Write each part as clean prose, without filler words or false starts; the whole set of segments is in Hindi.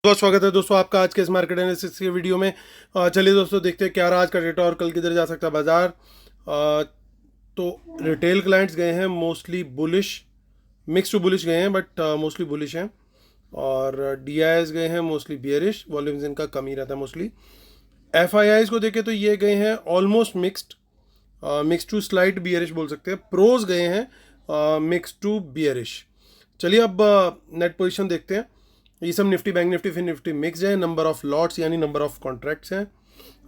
बहुत स्वागत है दोस्तों आपका आज के इस मार्केट एनालिसिस के वीडियो में। चलिए दोस्तों देखते हैं क्या रहा आज का डेटा और कल किधर जा सकता है बाजार। तो रिटेल क्लाइंट्स गए हैं mostly bullish, mixed to bullish गए हैं बट मोस्टली बुलिश हैं। और डीआईएस गए हैं मोस्टली बियरिश, वॉल्यूम्स इनका कम ही रहता है मोस्टली। एफआईआईज को देखें तो ये गए हैं almost mixed, mix to slight bearish बोल सकते हैं। प्रोज गए हैं मिक्स टू बियरिश। चलिए अब नेट पोजीशन देखते हैं। ये सब निफ्टी, बैंक निफ्टी, फिर निफ्टी मिक्स है। नंबर ऑफ लॉट्स यानी नंबर ऑफ कॉन्ट्रैक्ट्स हैं।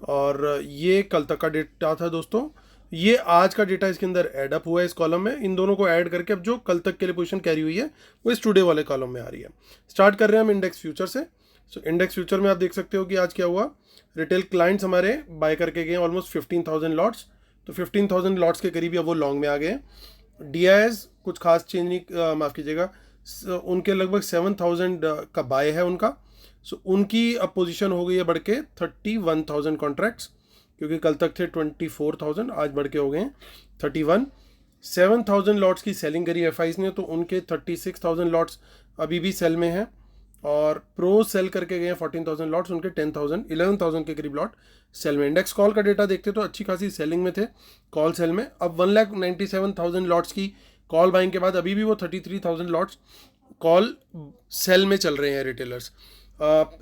और ये कल तक का डेटा था दोस्तों। ये आज का डेटा इसके अंदर ऐड अप हुआ है इस कॉलम में। इन दोनों को ऐड करके अब जो कल तक के लिए पोजीशन कैरी हुई है वो इस टुडे वाले कॉलम में आ रही है। स्टार्ट कर रहे हैं हम इंडेक्स फ्यूचर से। सो इंडेक्स फ्यूचर में आप देख सकते हो कि आज क्या हुआ। रिटेल क्लाइंट्स हमारे बाय करके गए ऑलमोस्ट 15,000 लॉट्स। तो 15,000 लॉट्स के करीब अब वो लॉन्ग में आ गए हैं। डीआईएस कुछ खास चेंज नहीं, माफ़ कीजिएगा, उनके लगभग 7,000 का बाय है उनका। सो उनकी अब पोजीशन हो गई है बढ़ के 31,000 कॉन्ट्रैक्ट्स, क्योंकि कल तक थे 24,000, आज बढ़ के हो गए हैं 31। 7,000 लॉट्स की सेलिंग करी एफआईज ने, तो उनके 36,000 लॉट्स अभी भी सेल में हैं। और प्रो सेल करके गए हैं 14,000 लॉट्स, उनके 10,000 11,000 के करीब लॉट सेल में। इंडेक्स कॉल का डेटा देखते तो अच्छी खासी सेलिंग में थे कॉल सेल में। अब 1,97,000 लॉट्स की कॉल बाइंग के बाद अभी भी वो 33,000 लॉट्स कॉल सेल में चल रहे हैं रिटेलर्स।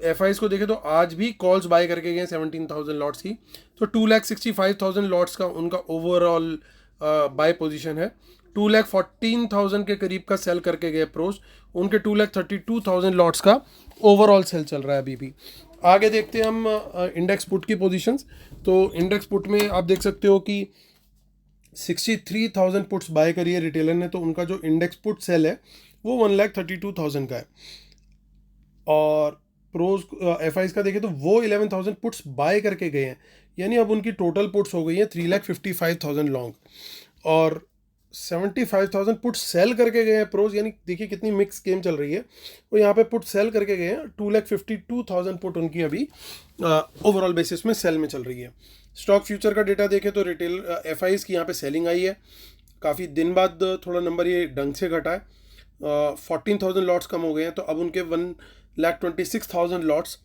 एफ आईज को देखें तो आज भी कॉल्स बाय करके गए 17,000 लॉट्स की। तो 2,65,000 लॉट्स का उनका ओवरऑल बाय पोजीशन है। 2,14,000 के करीब का सेल करके गए प्रोस, उनके 2,32,000 लॉट्स का ओवरऑल सेल चल रहा है अभी भी। आगे देखते हैं हम इंडेक्स पुट की पोजीशंस। तो इंडेक्स पुट में आप देख सकते हो कि 63,000 पुट्स बाय करी है रिटेलर ने, तो उनका जो इंडेक्स पुट सेल है वो 1,32,000 का है। और प्रोज एफ आईज का देखें तो वो 11,000 पुट्स बाय करके गए हैं, यानी अब उनकी टोटल पुट्स हो गई है 3,55,000 लॉन्ग। और 75,000 पुट सेल करके गए हैं प्रोज, यानी देखिए कितनी मिक्स गेम चल रही है। वो यहाँ पे पुट सेल करके गए हैं 2,52,000 पुट उनकी अभी ओवरऑल बेसिस में सेल में चल रही है। स्टॉक फ्यूचर का डेटा देखें तो रिटेल एफ आईज की यहाँ पे सेलिंग आई है। काफ़ी दिन बाद थोड़ा नंबर ये ढंग से घटा है। 14,000 लॉट्स कम हो गए हैं, तो अब उनके 1,26,000 लॉट्स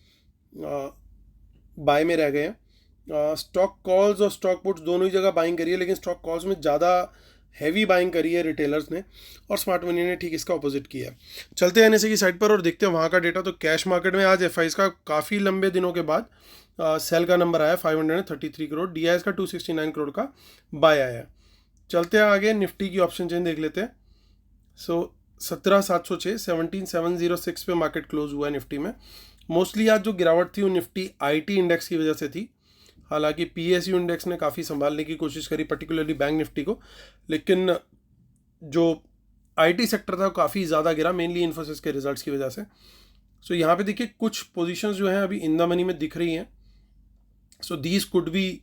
बाय में रह गए हैं। स्टॉक कॉल्स और स्टॉक पुट्स दोनों ही जगह बाइंग करी है, लेकिन स्टॉक कॉल्स में ज़्यादा हैवी बाइंग करी है रिटेलर्स ने, और स्मार्ट मनी ने ठीक इसका अपोजिट किया है। चलते हैं एनएसई की साइड पर और देखते हैं वहाँ का डेटा। तो कैश मार्केट में आज एफ का काफ़ी लंबे दिनों के बाद सेल का नंबर आया 533 करोड़, डी का 269 करोड़ का बाय आया है। चलते हैं आगे, निफ्टी की ऑप्शन चेन देख लेते हैं। सो 17,706 17,706 पे मार्केट क्लोज हुआ है निफ्टी में। मोस्टली आज जो गिरावट थी वो निफ्टी आईटी इंडेक्स की वजह से थी। हालांकि पीएसयू इंडेक्स ने काफ़ी संभालने की कोशिश करी, पर्टिकुलरली बैंक निफ्टी को, लेकिन जो आईटी सेक्टर था वो काफ़ी ज़्यादा गिरा, मेनली इन्फोसिस के रिजल्ट्स की वजह से। सो यहाँ पे देखिए कुछ पोजीशंस जो हैं अभी इन द मनी में दिख रही हैं। So these could be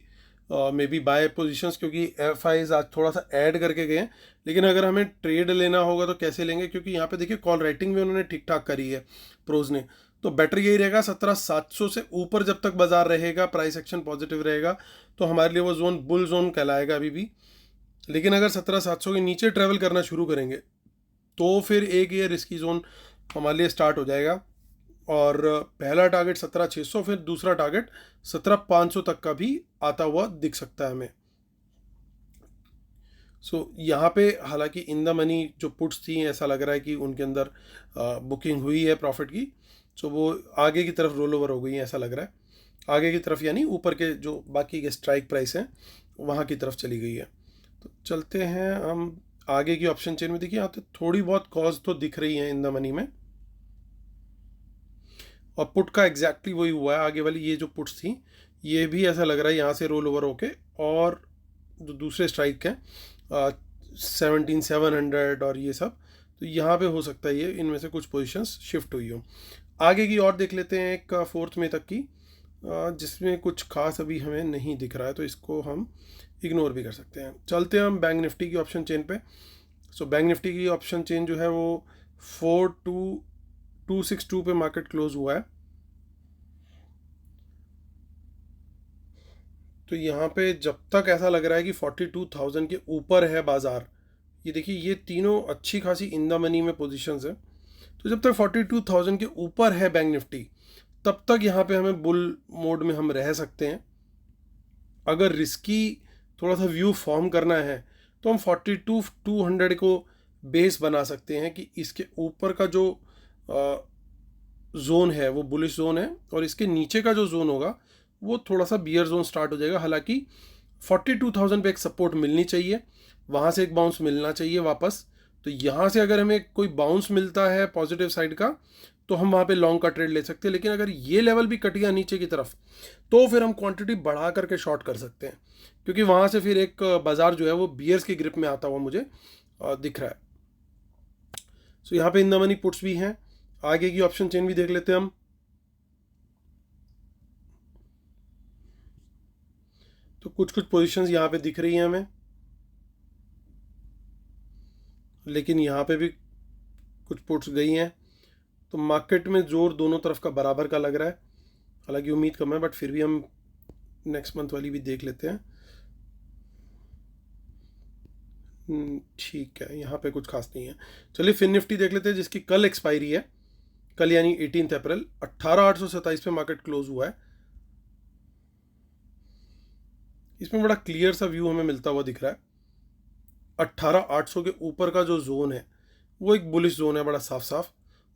may be buy positions, क्योंकि एफ आईज आज थोड़ा सा ऐड करके गए हैं। लेकिन अगर हमें ट्रेड लेना होगा तो कैसे लेंगे, क्योंकि यहाँ पे देखिए कॉल राइटिंग भी उन्होंने ठीक ठाक करी है प्रोज ने। तो बेटर यही रहेगा 17,700 से ऊपर जब तक बाजार रहेगा, प्राइस एक्शन पॉजिटिव रहेगा, तो हमारे लिए वो जोन बुल जोन कहलाएगा अभी भी। लेकिन अगर 17,700 के नीचे ट्रेवल करना शुरू करेंगे तो फिर एक ये रिस्की जोन हमारे लिए स्टार्ट हो जाएगा। और पहला टारगेट 17,600, फिर दूसरा टारगेट 17,500 तक का भी आता हुआ दिख सकता है हमें। सो यहाँ पे हालांकि इन द मनी जो पुट्स थी ऐसा लग रहा है कि उनके अंदर बुकिंग हुई है प्रॉफिट की। सो वो आगे की तरफ रोल ओवर हो गई है ऐसा लग रहा है। आगे की तरफ यानी ऊपर के जो बाकी के स्ट्राइक प्राइस हैं वहाँ की तरफ चली गई है। तो चलते हैं हम आगे की ऑप्शन चेन में। देखिए यहाँ तो थोड़ी बहुत कॉज तो दिख रही हैं इन द मनी में, और पुट का एग्जैक्टली वही हुआ है। आगे वाली ये जो पुट्स थी ये भी ऐसा लग रहा है यहाँ से रोल ओवर होके, और जो दूसरे स्ट्राइक हैं 17,700 और ये सब, तो यहाँ पे हो सकता है ये इनमें से कुछ पोजीशंस शिफ्ट हुई हो। आगे की और देख लेते हैं एक 4 मई तक की, जिसमें कुछ खास अभी हमें नहीं दिख रहा है, तो इसको हम इग्नोर भी कर सकते हैं। चलते हैं हम बैंक निफ्टी की ऑप्शन चेन पे। सो बैंक निफ्टी की ऑप्शन चेन जो है वो 4,262 पे मार्केट क्लोज हुआ है। तो यहाँ पे जब तक ऐसा लग रहा है कि 42,000 के ऊपर है बाजार, ये देखिए ये तीनों अच्छी खासी इन द मनी में पोजीशंस है। तो जब तक 42,000 के ऊपर है बैंक निफ्टी, तब तक यहाँ पे हमें बुल मोड में हम रह सकते हैं। अगर रिस्की थोड़ा सा व्यू फॉर्म करना है तो हम 42,200 को बेस बना सकते हैं कि इसके ऊपर का जो जोन है वो बुलिश जोन है, और इसके नीचे का जो जोन होगा वो थोड़ा सा बियर जोन स्टार्ट हो जाएगा। हालांकि 42,000 पे एक सपोर्ट मिलनी चाहिए, वहाँ से एक बाउंस मिलना चाहिए वापस। तो यहाँ से अगर हमें कोई बाउंस मिलता है पॉजिटिव साइड का तो हम वहाँ पे लॉन्ग का ट्रेड ले सकते हैं। लेकिन अगर ये लेवल भी कट गया नीचे की तरफ तो फिर हम क्वांटिटी बढ़ा करके शॉर्ट कर सकते हैं, क्योंकि वहाँ से फिर एक बाजार जो है वो बियर्स की ग्रिप में आता हुआ मुझे दिख रहा है। सो यहाँ पे इन द मनी पुट्स भी हैं। आगे की ऑप्शन चेन भी देख लेते हैं हम। तो कुछ कुछ पोजीशंस यहाँ पे दिख रही हैं हमें, लेकिन यहाँ पे भी कुछ पुट्स गई हैं। तो मार्केट में जोर दोनों तरफ का बराबर का लग रहा है, हालांकि उम्मीद कम है, बट फिर भी हम नेक्स्ट मंथ वाली भी देख लेते हैं। ठीक है, यहाँ पे कुछ खास नहीं है। चलिए फिन निफ्टी देख लेते हैं, जिसकी कल एक्सपायरी है। कल यानी 18 अप्रैल 18,827 पे मार्केट क्लोज हुआ है। इसमें बड़ा क्लियर सा व्यू हमें मिलता हुआ दिख रहा है। 18,800 के ऊपर का जो जोन है वो एक बुलिश जोन है बड़ा साफ साफ,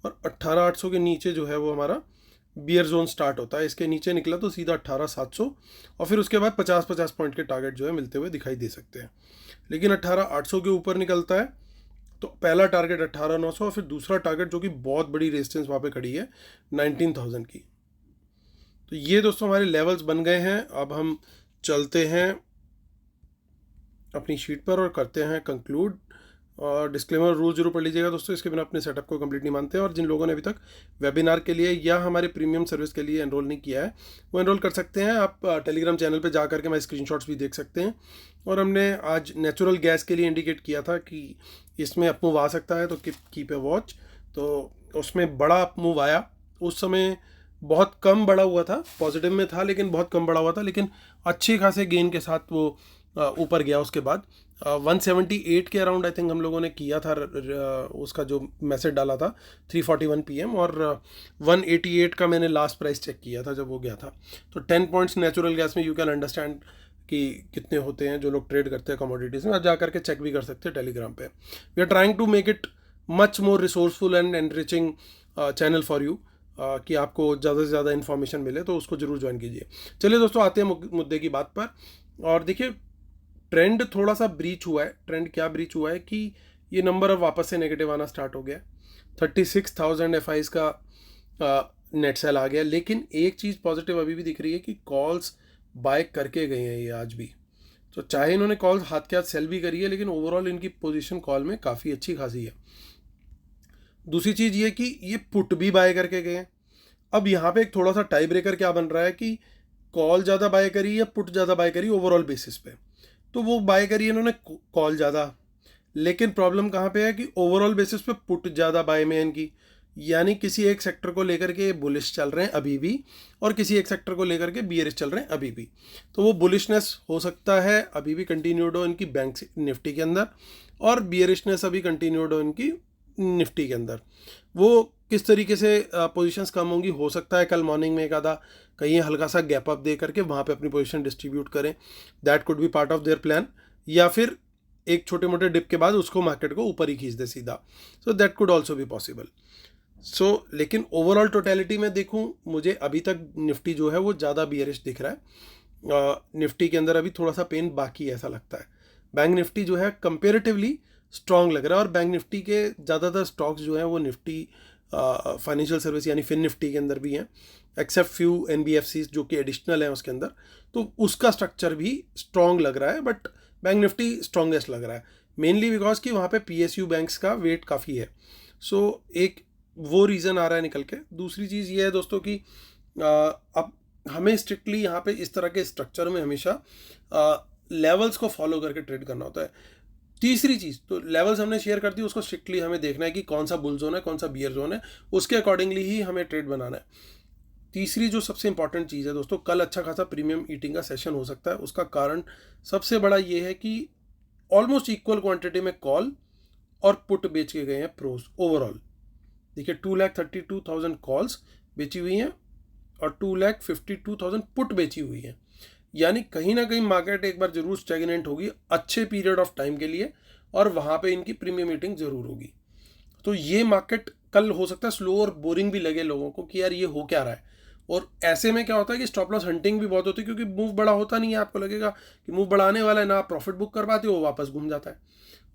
और 18,800 के नीचे जो है वो हमारा बियर जोन स्टार्ट होता है। इसके नीचे निकला तो सीधा 18,700, और फिर उसके बाद 50-50 पॉइंट के टारगेट जो है मिलते हुए दिखाई दे सकते हैं। लेकिन 18,800 के ऊपर निकलता है तो पहला टारगेट 18,900, और फिर दूसरा टारगेट जो कि बहुत बड़ी रेजिस्टेंस वहाँ पे खड़ी है 19,000 की। तो ये दोस्तों हमारे लेवल्स बन गए हैं। अब हम चलते हैं अपनी शीट पर और करते हैं कंक्लूड। और डिस्क्लेमर रूल जरूर पढ़ लीजिएगा दोस्तों, इसके बिना अपने सेटअप को कंप्लीट नहीं मानते। और जिन लोगों ने अभी तक वेबिनार के लिए या हमारे प्रीमियम सर्विस के लिए एनरोल नहीं किया है वो एनरोल कर सकते हैं। आप टेलीग्राम चैनल पे जा करके हमारे स्क्रीनशॉट्स भी देख सकते हैं। और हमने आज नेचुरल गैस के लिए इंडिकेट किया था कि इसमें अप मूव आ सकता है, तो कीप ए वॉच। तो उसमें बड़ा अप मूव आया, उस समय बहुत कम बढ़ा हुआ था, पॉजिटिव में था लेकिन बहुत कम बढ़ा हुआ था, लेकिन अच्छे खासे गेन के साथ वो ऊपर गया। उसके बाद 178 के अराउंड आई थिंक हम लोगों ने किया था उसका जो मैसेज डाला था 3:41 PM, और 188 का मैंने लास्ट प्राइस चेक किया था जब वो गया था। तो 10 पॉइंट्स नेचुरल गैस में यू कैन अंडरस्टैंड कि कितने होते हैं जो लोग ट्रेड करते हैं कमोडिटीज़ में। आप जा करके चेक भी कर सकते हैं टेलीग्राम पे। We are trying to make it much more resourceful and enriching channel for you, कि आपको ज़्यादा से ज़्यादा इन्फॉर्मेशन मिले, तो उसको ज़रूर ज्वाइन कीजिए। चलिए दोस्तों आते हैं मुद्दे की बात पर। और देखिए ट्रेंड थोड़ा सा ब्रीच हुआ है। ट्रेंड क्या ब्रीच हुआ है कि ये नंबर अब वापस से नेगेटिव आना स्टार्ट हो गया। 36,000 FIs का नेट सेल आ गया। लेकिन एक चीज़ पॉजिटिव अभी भी दिख रही है कि कॉल्स बाय करके गए हैं ये आज भी। तो चाहे इन्होंने कॉल्स हाथ के हाथ सेल भी करी है, लेकिन ओवरऑल इनकी पोजीशन कॉल में काफ़ी अच्छी खासी है। दूसरी चीज़ ये कि ये पुट भी बाय करके गए हैं। अब यहाँ पे एक थोड़ा सा टाई ब्रेकर क्या बन रहा है कि कॉल ज़्यादा बाय करी या पुट ज़्यादा बाय करी ओवरऑल बेसिस पे। तो वो बाय करी इन्होंने कॉल ज़्यादा, लेकिन प्रॉब्लम कहाँ पे है कि ओवरऑल बेसिस पे पुट ज़्यादा बाय में इनकी, यानी किसी एक सेक्टर को लेकर के बुलिश चल रहे हैं अभी भी, और किसी एक सेक्टर को लेकर के बियरिश चल रहे हैं अभी भी। तो वो बुलिशनेस हो सकता है अभी भी कंटिन्यूड हो इनकी बैंक निफ्टी के अंदर, और बियरिशनेस अभी कंटिन्यूड हो इनकी निफ्टी के अंदर। वो किस तरीके से पोजीशंस कम होंगी, हो सकता है कल मॉर्निंग में एक आधा कहीं हल्का सा गैप अप दे करके वहाँ पे अपनी पोजीशन डिस्ट्रीब्यूट करें। That could be part of their plan, या फिर एक छोटे मोटे डिप के बाद उसको मार्केट को ऊपर ही खींच दे सीधा। So that could also be possible. लेकिन ओवरऑल टोटलिटी में देखूँ, मुझे अभी तक निफ्टी जो है वो ज़्यादा बियरिश दिख रहा है। निफ्टी के अंदर अभी थोड़ा सा पेन बाकी है ऐसा लगता है। बैंक निफ्टी जो है कंपेरेटिवली स्ट्रॉन्ग लग रहा है, और बैंक निफ्टी के ज़्यादातर स्टॉक्स जो हैं वो निफ्टी फाइनेंशियल सर्विस यानी फिन निफ्टी के अंदर भी हैं, एक्सेप्ट फ्यू NBFCs जो कि एडिशनल हैं उसके अंदर। तो उसका स्ट्रक्चर भी स्ट्रॉन्ग लग रहा है, बट बैंक निफ्टी स्ट्रॉन्गेस्ट लग रहा है, मेनली बिकॉज कि वहाँ पे PSU बैंक्स का वेट काफ़ी है। एक वो रीज़न आ रहा है निकल के। दूसरी चीज़ ये है दोस्तों कि अब हमें स्ट्रिक्टली यहाँ पे इस तरह के स्ट्रक्चर में हमेशा लेवल्स को फॉलो करके ट्रेड करना होता है। तीसरी चीज़, तो लेवल्स हमने शेयर कर दी, उसको स्ट्रिक्टली हमें देखना है कि कौन सा बुल जोन है कौन सा बियर जोन है, उसके अकॉर्डिंगली ही हमें ट्रेड बनाना है। तीसरी जो सबसे इंपॉर्टेंट चीज़ है दोस्तों, कल अच्छा खासा प्रीमियम ईटिंग का सेशन हो सकता है। उसका कारण सबसे बड़ा ये है कि ऑलमोस्ट इक्वल क्वांटिटी में कॉल और पुट बेच के गए हैं प्रोस ओवरऑल। देखिए 2,32,000 कॉल्स बेची हुई हैं और 2,52,000 पुट बेची हुई है। यानी कहीं ना कहीं मार्केट एक बार जरूर स्टैग्नेंट होगी अच्छे पीरियड ऑफ टाइम के लिए, और वहाँ पे इनकी प्रीमियम मीटिंग जरूर होगी। तो ये मार्केट कल हो सकता है स्लो और बोरिंग भी लगे लोगों को कि यार ये हो क्या रहा है। और ऐसे में क्या होता है कि स्टॉप लॉस हंटिंग भी बहुत होती है, क्योंकि मूव बड़ा होता नहीं है, आपको लगेगा कि मूव बढ़ाने वाला है ना, आप प्रॉफिट बुक कर पाते हो, वो वापस घूम जाता है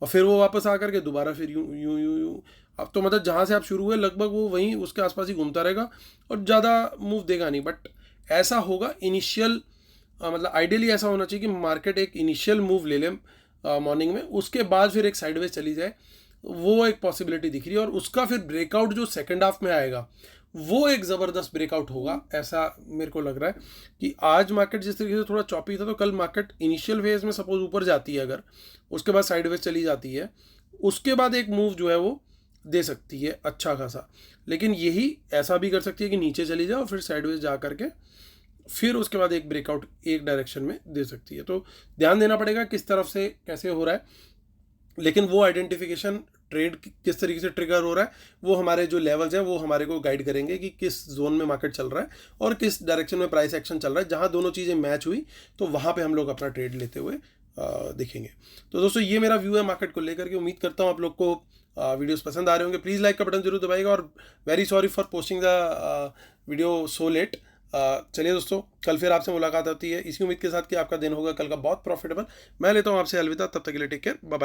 और फिर वो वापस आकर के दोबारा फिर यूं यूं यूं यूं अब तो मतलब जहाँ से आप शुरू हुए लगभग वो वहीं उसके आसपास ही घूमता रहेगा और ज़्यादा मूव देगा नहीं। बट ऐसा होगा इनिशियल, मतलब आइडियली ऐसा होना चाहिए कि मार्केट एक इनिशियल मूव ले ले मॉर्निंग में, उसके बाद फिर एक साइडवेज चली जाए, वो एक पॉसिबिलिटी दिख रही है। और उसका फिर ब्रेकआउट जो सेकंड हाफ में आएगा वो एक ज़बरदस्त ब्रेकआउट होगा, ऐसा मेरे को लग रहा है। कि आज मार्केट जिस तरीके से थोड़ा चॉपी था, तो कल मार्केट इनिशियल फेज में सपोज ऊपर जाती है अगर, उसके बाद साइडवेज चली जाती है, उसके बाद एक मूव जो है वो दे सकती है अच्छा खासा। लेकिन यही ऐसा भी कर सकती है कि नीचे चली जाए और फिर साइडवेज जा करके फिर उसके बाद एक ब्रेकआउट एक डायरेक्शन में दे सकती है। तो ध्यान देना पड़ेगा किस तरफ से कैसे हो रहा है। लेकिन वो आइडेंटिफिकेशन ट्रेड किस तरीके से ट्रिगर हो रहा है, वो हमारे जो लेवल्स हैं वो हमारे को गाइड करेंगे कि किस जोन में मार्केट चल रहा है और किस डायरेक्शन में प्राइस एक्शन चल रहा है। जहां दोनों चीज़ें मैच हुई तो वहां पे हम लोग अपना ट्रेड लेते हुए दिखेंगे। तो दोस्तों ये मेरा व्यू है मार्केट को लेकर के। उम्मीद करता हूँ आप लोग को वीडियोस पसंद आ रहे होंगे। प्लीज़ लाइक का बटन जरूर दबाइएगा और very sorry for posting the video so let. चलिए दोस्तों, कल फिर आपसे मुलाकात होती है इसी उम्मीद के साथ कि आपका दिन होगा कल का बहुत प्रॉफिटेबल। मैं लेता हूँ आपसे अलविदा, तब तक के लिए टेक केयर, बाय बाय।